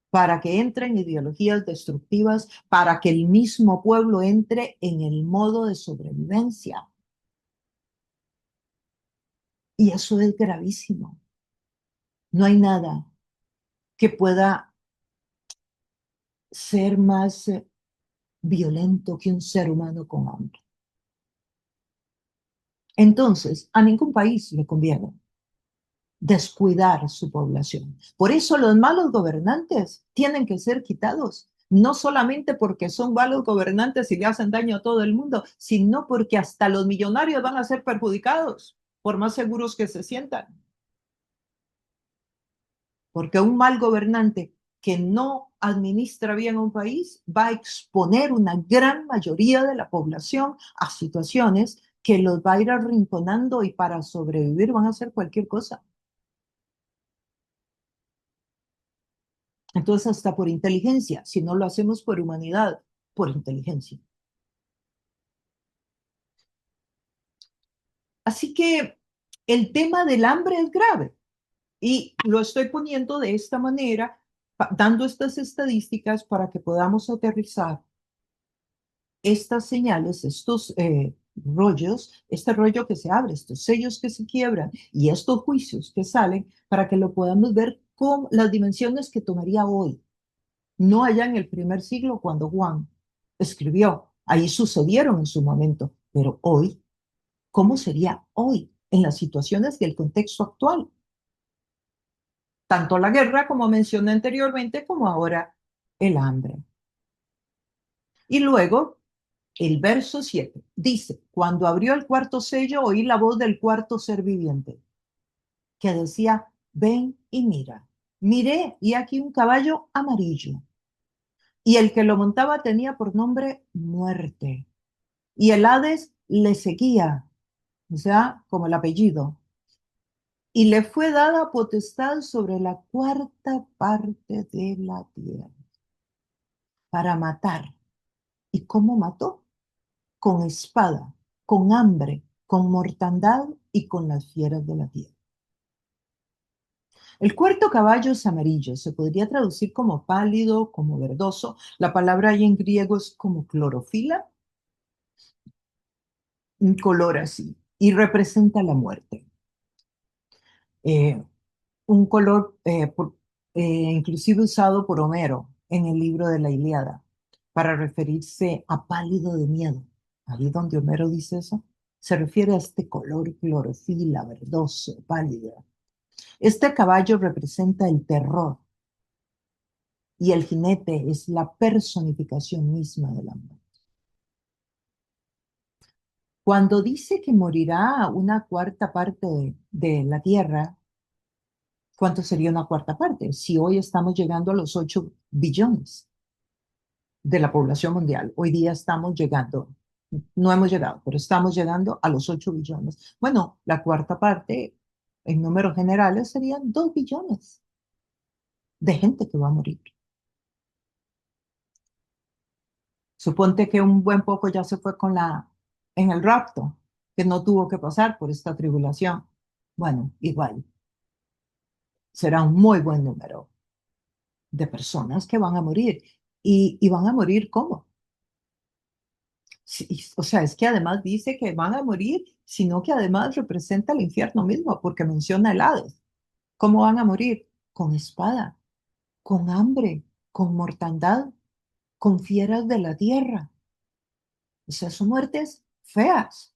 para que entren ideologías destructivas, para que el mismo pueblo entre en el modo de sobrevivencia. Y eso es gravísimo. No hay nada que pueda ser más violento que un ser humano con hambre. Entonces, a ningún país le conviene descuidar su población. Por eso los malos gobernantes tienen que ser quitados, no solamente porque son malos gobernantes y le hacen daño a todo el mundo, sino porque hasta los millonarios van a ser perjudicados, por más seguros que se sientan. Porque un mal gobernante que no administra bien un país va a exponer una gran mayoría de la población a situaciones que los va a ir arrinconando y para sobrevivir van a hacer cualquier cosa. Entonces, hasta por inteligencia, si no lo hacemos por humanidad, por inteligencia. Así que el tema del hambre es grave y lo estoy poniendo de esta manera, dando estas estadísticas para que podamos aterrizar estas señales, estos rollos, este rollo que se abre, estos sellos que se quiebran y estos juicios que salen para que lo podamos ver con las dimensiones que tomaría hoy, no allá en el primer siglo cuando Juan escribió. Ahí sucedieron en su momento, pero hoy, ¿cómo sería hoy? en las situaciones y el contexto actual. Tanto la guerra, como mencioné anteriormente, como ahora el hambre. Y luego, el verso 7 dice, cuando abrió el cuarto sello, oí la voz del cuarto ser viviente, que decía, ven y mira. Miré y aquí un caballo amarillo. Y el que lo montaba tenía por nombre Muerte. Y el Hades le seguía, o sea, como el apellido. Y le fue dada potestad sobre la cuarta parte de la tierra para matar. ¿Y cómo mató? Con espada, con hambre, con mortandad y con las fieras de la tierra. El cuarto caballo es amarillo, se podría traducir como pálido, como verdoso. La palabra ahí en griego es como clorofila, un color así, y representa la muerte. Eh, un color inclusive usado por Homero en el libro de la Ilíada para referirse a pálido de miedo. Ahí donde Homero dice eso, se refiere a este color clorofila, verdoso, pálido. Este caballo representa el terror y el jinete es la personificación misma del amor. Cuando dice que morirá una cuarta parte de la tierra, ¿cuánto sería una cuarta parte? Si hoy estamos llegando a los 8 billones de la población mundial, hoy día estamos llegando, no hemos llegado, pero estamos llegando a los 8 billones. Bueno, la cuarta parte en números generales serían 2 billones de gente que va a morir. Suponte que un buen poco ya se fue en el rapto, que no tuvo que pasar por esta tribulación. Bueno, igual, será un muy buen número de personas que van a morir. ¿Y van a morir cómo? Sí, o sea, es que además dice que van a morir, sino que además representa el infierno mismo, porque menciona el Hades. ¿Cómo van a morir? Con espada, con hambre, con mortandad, con fieras de la tierra. O sea, son muertes feas.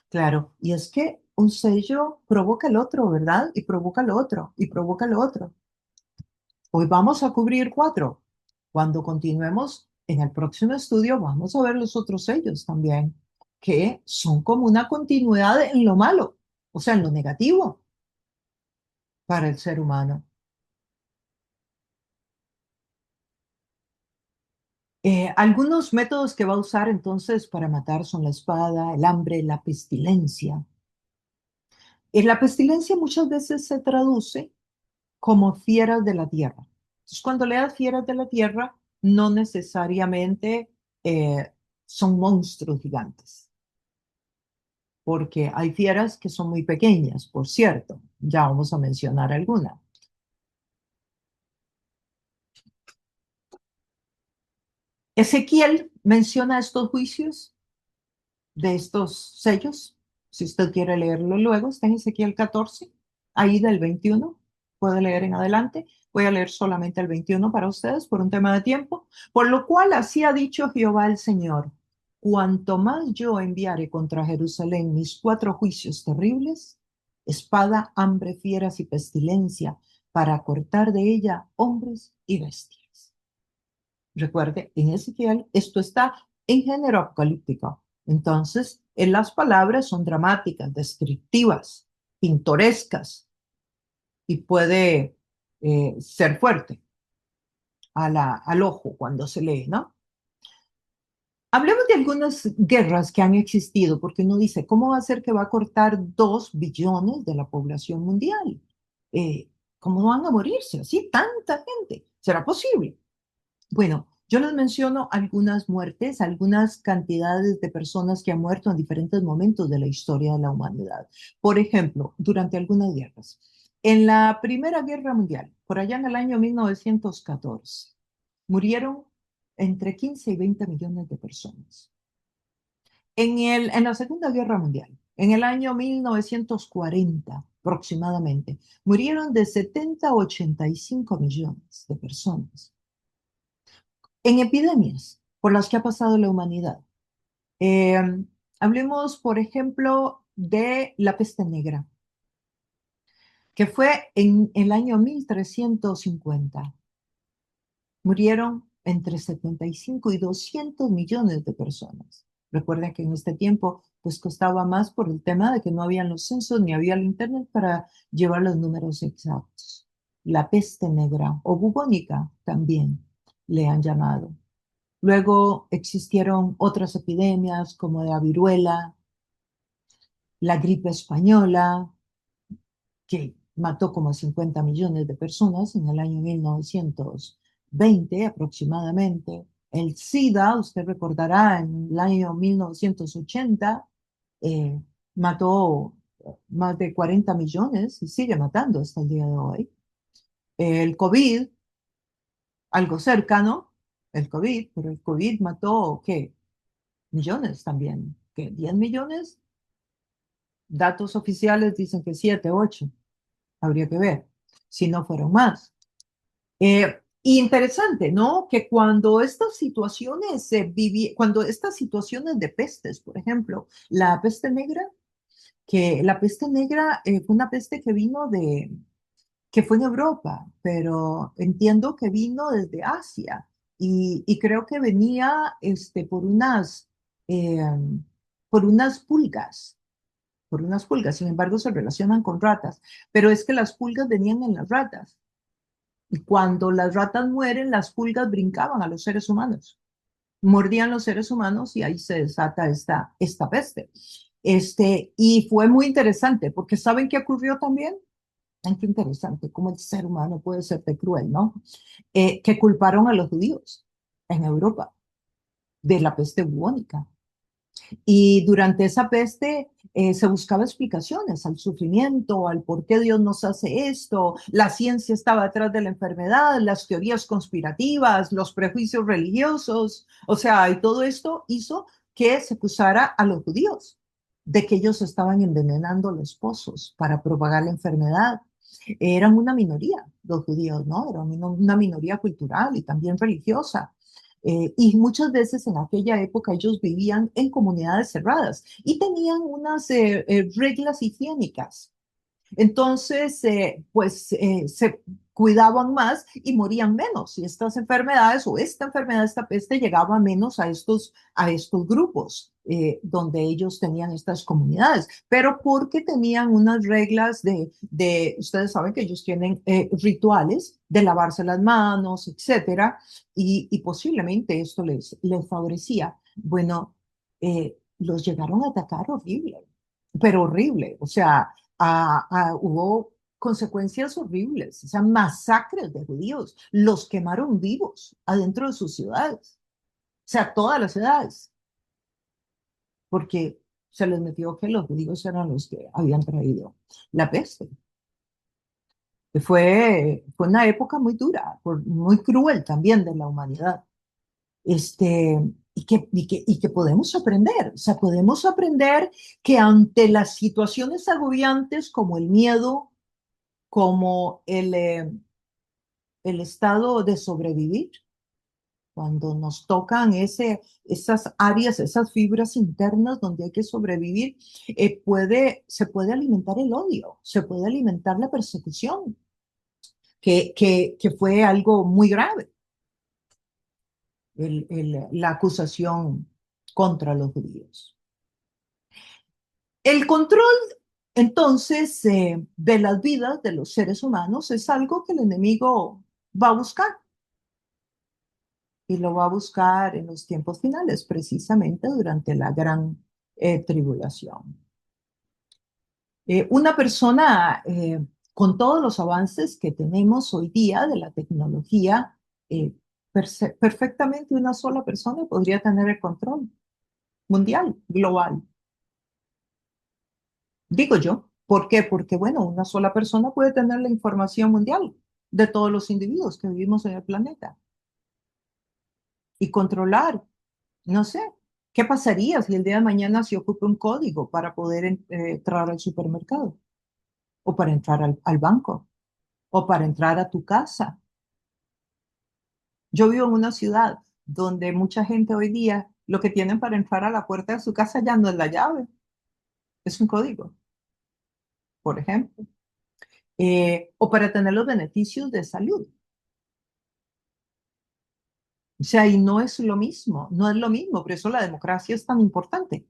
Claro, y es que un sello provoca el otro, ¿verdad? Y provoca lo otro, y provoca lo otro. Hoy vamos a cubrir 4. Cuando continuemos en el próximo estudio, vamos a ver los otros sellos también, que son como una continuidad en lo malo, o sea, en lo negativo para el ser humano. Algunos métodos que va a usar entonces para matar son la espada, el hambre, la pestilencia. Y la pestilencia muchas veces se traduce como fieras de la tierra. Entonces, cuando leas fieras de la tierra, no necesariamente son monstruos gigantes, porque hay fieras que son muy pequeñas, por cierto. Ya vamos a mencionar alguna. Ezequiel menciona estos juicios de estos sellos. Si usted quiere leerlo luego, está en Ezequiel 14, ahí del 21. Puede leer en adelante. Voy a leer solamente el 21 para ustedes por un tema de tiempo. Por lo cual así ha dicho Jehová el Señor. Cuanto más yo enviare contra Jerusalén mis 4 juicios terribles, espada, hambre, fieras y pestilencia, para cortar de ella hombres y bestias. Recuerde, en Ezequiel esto está en género apocalíptico. Entonces, en las palabras son dramáticas, descriptivas, pintorescas y puede ser fuerte al ojo cuando se lee, ¿no? Hablemos de algunas guerras que han existido, porque uno dice, ¿cómo va a ser que va a cortar 2 billones de la población mundial? Eh, ¿Cómo van a morirse así tanta gente? ¿Será posible? Bueno, yo les menciono algunas muertes, algunas cantidades de personas que han muerto en diferentes momentos de la historia de la humanidad. Por ejemplo, durante algunas guerras. En la Primera Guerra Mundial, por allá en el año 1914, murieron entre 15 y 20 millones de personas. En la Segunda Guerra Mundial, en el año 1940 aproximadamente, murieron de 70 a 85 millones de personas. En epidemias por las que ha pasado la humanidad. Eh, Hablemos, por ejemplo, de la peste negra, que fue en el año 1350. Murieron entre 75 y 200 millones de personas. Recuerden que en este tiempo pues costaba más por el tema de que no habían los censos ni había el internet para llevar los números exactos. La peste negra o bubónica también le han llamado. Luego existieron otras epidemias como la viruela, la gripe española, que mató como a 50 millones de personas en el año 1920 aproximadamente. El SIDA, usted recordará, en el año 1980 eh, mató más de 40 millones y sigue matando hasta el día de hoy. El COVID, algo cercano, el COVID, pero el COVID mató, ¿qué? Millones también, ¿qué? ¿10 millones? Datos oficiales dicen que 7, 8. Habría que ver si no fueron más. Interesante, ¿no? Que cuando estas situaciones cuando estas situaciones de pestes, por ejemplo, la peste negra, que la peste negra fue una peste que vino que fue en Europa, pero entiendo que vino desde Asia y creo que venía eh, por unas pulgas, por unas pulgas, sin embargo se relacionan con ratas, pero es que las pulgas venían en las ratas. Y cuando las ratas mueren, las pulgas brincaban a los seres humanos, mordían los seres humanos y ahí se desata esta peste. Y fue muy interesante, porque ¿saben qué ocurrió también? Ay, qué interesante, cómo el ser humano puede ser de cruel, ¿no? Que culparon a los judíos en Europa de la peste bubónica. Y durante esa peste se buscaba explicaciones al sufrimiento, al por qué Dios nos hace esto. La ciencia estaba detrás de la enfermedad, las teorías conspirativas, los prejuicios religiosos. O sea, y todo esto hizo que se acusara a los judíos de que ellos estaban envenenando los pozos para propagar la enfermedad. Eran una minoría, los judíos, ¿no? Eran una minoría cultural y también religiosa. Y muchas veces en aquella época ellos vivían en comunidades cerradas y tenían unas reglas higiénicas. Entonces, se cuidaban más y morían menos. Y estas enfermedades o esta enfermedad, esta peste, llegaba menos a estos grupos donde ellos tenían estas comunidades. Pero porque tenían unas reglas ustedes saben que ellos tienen rituales de lavarse las manos, etcétera, y posiblemente esto les favorecía. Bueno, los llegaron a atacar horrible, pero horrible. O sea, hubo consecuencias horribles, o sea, masacres de judíos, los quemaron vivos adentro de sus ciudades, o sea, todas las ciudades, porque se les metió que los judíos eran los que habían traído la peste. Fue una época muy dura, muy cruel también de la humanidad. Y que podemos aprender, o sea, podemos aprender que ante las situaciones agobiantes como el miedo, como el estado de sobrevivir, cuando nos tocan esas áreas, esas fibras internas donde hay que sobrevivir, se puede alimentar el odio, se puede alimentar la persecución, que fue algo muy grave, la acusación contra los judíos. El control, entonces, de las vidas de los seres humanos es algo que el enemigo va a buscar y lo va a buscar en los tiempos finales, precisamente durante la gran tribulación. Una persona con todos los avances que tenemos hoy día de la tecnología, eh, perfectamente una sola persona podría tener el control mundial, global. Digo yo, ¿por qué? Porque, bueno, una sola persona puede tener la información mundial de todos los individuos que vivimos en el planeta y controlar. No sé, ¿qué pasaría si el día de mañana se ocupa un código para poder entrar al supermercado o para entrar al banco o para entrar a tu casa? Yo vivo en una ciudad donde mucha gente hoy día lo que tienen para entrar a la puerta de su casa ya no es la llave, Es un código, por ejemplo. O para tener los beneficios de salud. O sea, y no es lo mismo, no es lo mismo, por eso la democracia es tan importante,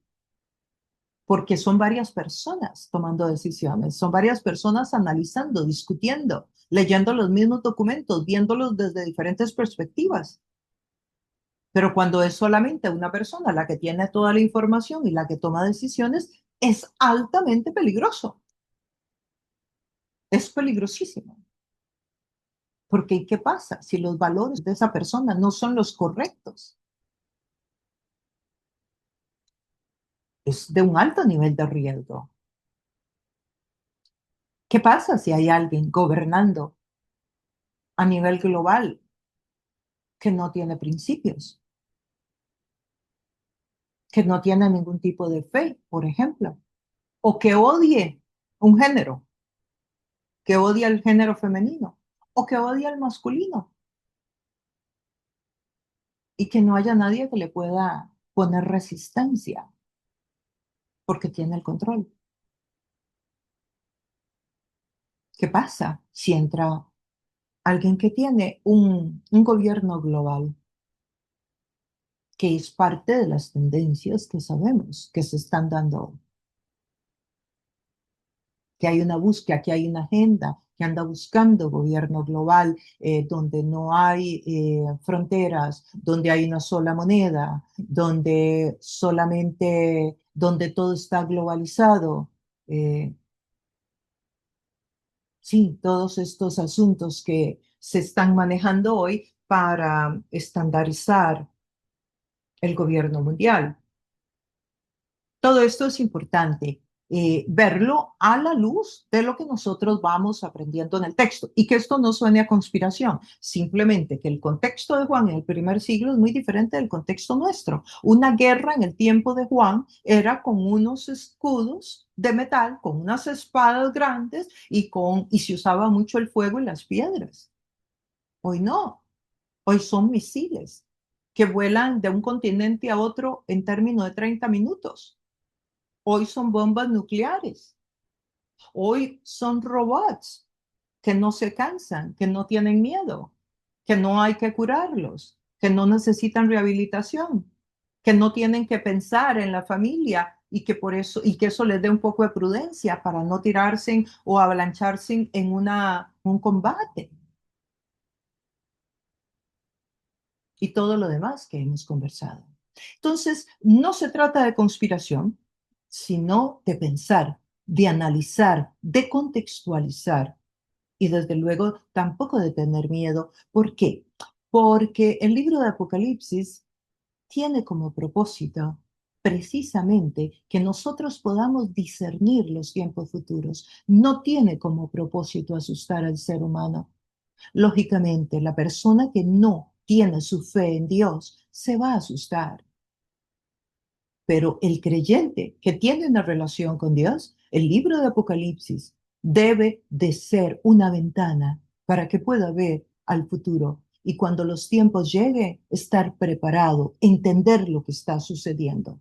porque son varias personas tomando decisiones, son varias personas analizando, discutiendo, leyendo los mismos documentos, viéndolos desde diferentes perspectivas. Pero cuando es solamente una persona la que tiene toda la información y la que toma decisiones, es altamente peligroso, es peligrosísimo. Porque ¿qué pasa si los valores de esa persona no son los correctos? Es de un alto nivel de riesgo. ¿Qué pasa si hay alguien gobernando a nivel global que no tiene principios, que no tiene ningún tipo de fe, por ejemplo, o que odie un género, que odia el género femenino o que odia el masculino y que no haya nadie que le pueda poner resistencia porque tiene el control? ¿Qué pasa si entra alguien que tiene un gobierno global, que es parte de las tendencias que sabemos que se están dando, que hay una búsqueda, que hay una agenda que anda buscando gobierno global, donde no hay fronteras, donde hay una sola moneda, donde solamente, donde todo está globalizado? Eh, sí, todos estos asuntos que se están manejando hoy para estandarizar el gobierno mundial. Todo esto es importante, verlo a la luz de lo que nosotros vamos aprendiendo en el texto y que esto no suene a conspiración, simplemente que el contexto de Juan en el primer siglo es muy diferente del contexto nuestro. Una guerra en el tiempo de Juan era con unos escudos de metal, con unas espadas grandes y se usaba mucho el fuego y las piedras. Hoy no, hoy son misiles que vuelan de un continente a otro en términos de 30 minutos. Hoy son bombas nucleares. Hoy son robots que no se cansan, que no tienen miedo, que no hay que curarlos, que no necesitan rehabilitación, que no tienen que pensar en la familia y que por eso y que eso les dé un poco de prudencia para no tirarse o avalancharse en un combate y todo lo demás que hemos conversado. Entonces, no se trata de conspiración, sino de pensar, de analizar, de contextualizar y desde luego tampoco de tener miedo. ¿Por qué? Porque el libro de Apocalipsis tiene como propósito precisamente que nosotros podamos discernir los tiempos futuros. No tiene como propósito asustar al ser humano. Lógicamente, la persona que no tiene su fe en Dios se va a asustar, pero el creyente que tiene una relación con Dios, el libro de Apocalipsis debe de ser una ventana para que pueda ver al futuro y cuando los tiempos lleguen, estar preparado, entender lo que está sucediendo.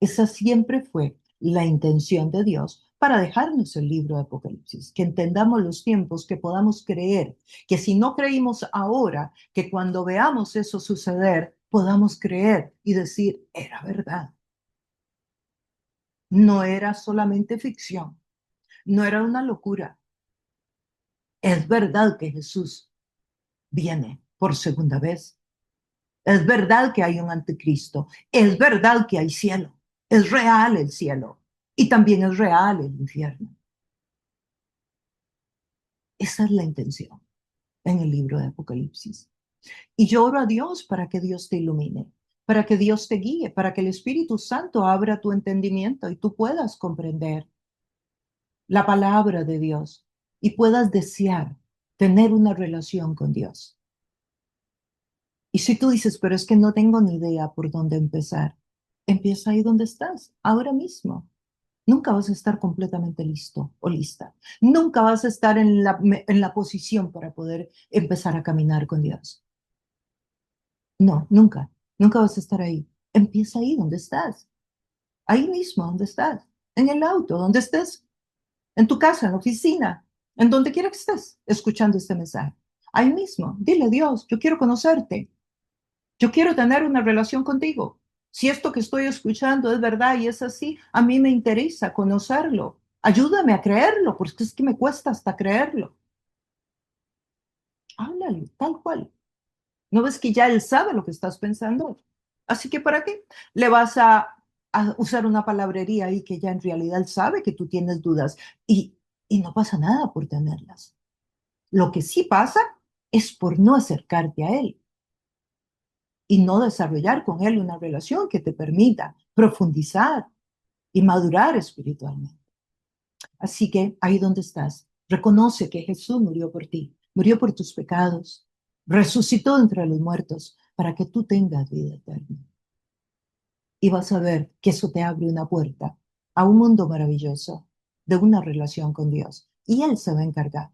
Esa siempre fue la intención de Dios para dejarnos el libro de Apocalipsis, que entendamos los tiempos, que podamos creer, que si no creímos ahora, que cuando veamos eso suceder, podamos creer y decir, era verdad. No era solamente ficción, no era una locura. Es verdad que Jesús viene por segunda vez. Es verdad que hay un anticristo. Es verdad que hay cielo. Es real el cielo. Y también es real el infierno. Esa es la intención en el libro de Apocalipsis. Y yo oro a Dios para que Dios te ilumine, para que Dios te guíe, para que el Espíritu Santo abra tu entendimiento y tú puedas comprender la palabra de Dios y puedas desear tener una relación con Dios. Y si tú dices, pero es que no tengo ni idea por dónde empezar, empieza ahí donde estás, ahora mismo. Nunca vas a estar completamente listo o lista. Nunca vas a estar en la posición para poder empezar a caminar con Dios. No, nunca. Nunca vas a estar ahí. Empieza ahí donde estás. Ahí mismo, donde estás, en el auto, donde estés, en tu casa, en la oficina, en donde quiera que estés, escuchando este mensaje. Ahí mismo, dile, Dios, yo quiero conocerte, yo quiero tener una relación contigo. Si esto que estoy escuchando es verdad y es así, a mí me interesa conocerlo. Ayúdame a creerlo, porque es que me cuesta hasta creerlo. Háblale, tal cual. ¿No ves que ya él sabe lo que estás pensando? Así que ¿para qué le vas a usar una palabrería ahí que ya en realidad él sabe que tú tienes dudas y no pasa nada por tenerlas? Lo que sí pasa es por no acercarte a él y no desarrollar con él una relación que te permita profundizar y madurar espiritualmente. Así que ahí donde estás, reconoce que Jesús murió por ti, murió por tus pecados, resucitó entre los muertos para que tú tengas vida eterna. Y vas a ver que eso te abre una puerta a un mundo maravilloso de una relación con Dios. Y Él se va a encargar.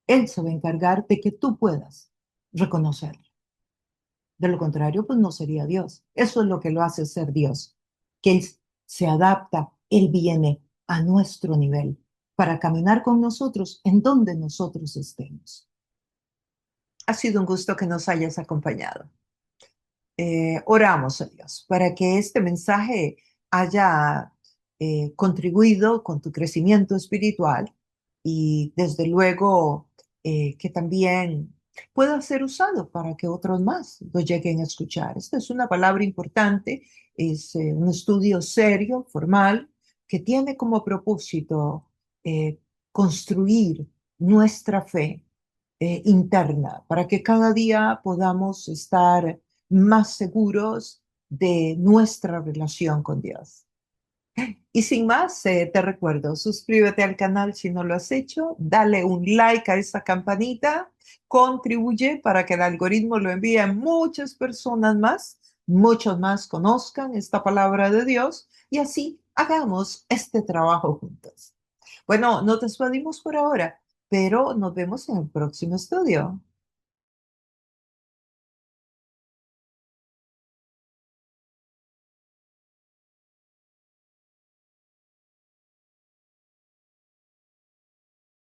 Él se va a encargar de que tú puedas reconocerlo. De lo contrario, pues no sería Dios. Eso es lo que lo hace ser Dios, que Él se adapta, Él viene a nuestro nivel para caminar con nosotros en donde nosotros estemos. Ha sido un gusto que nos hayas acompañado. Oramos a Dios para que este mensaje haya contribuido con tu crecimiento espiritual y desde luego que también pueda ser usado para que otros más lo lleguen a escuchar. Esta es una palabra importante, es un estudio serio, formal, que tiene como propósito construir nuestra fe interna para que cada día podamos estar más seguros de nuestra relación con Dios. Y sin más, te recuerdo, suscríbete al canal si no lo has hecho, dale un like a esta campanita, contribuye para que el algoritmo lo envíe a muchas personas más, muchos más conozcan esta palabra de Dios y así hagamos este trabajo juntos. Bueno, nos despedimos por ahora, pero nos vemos en el próximo estudio.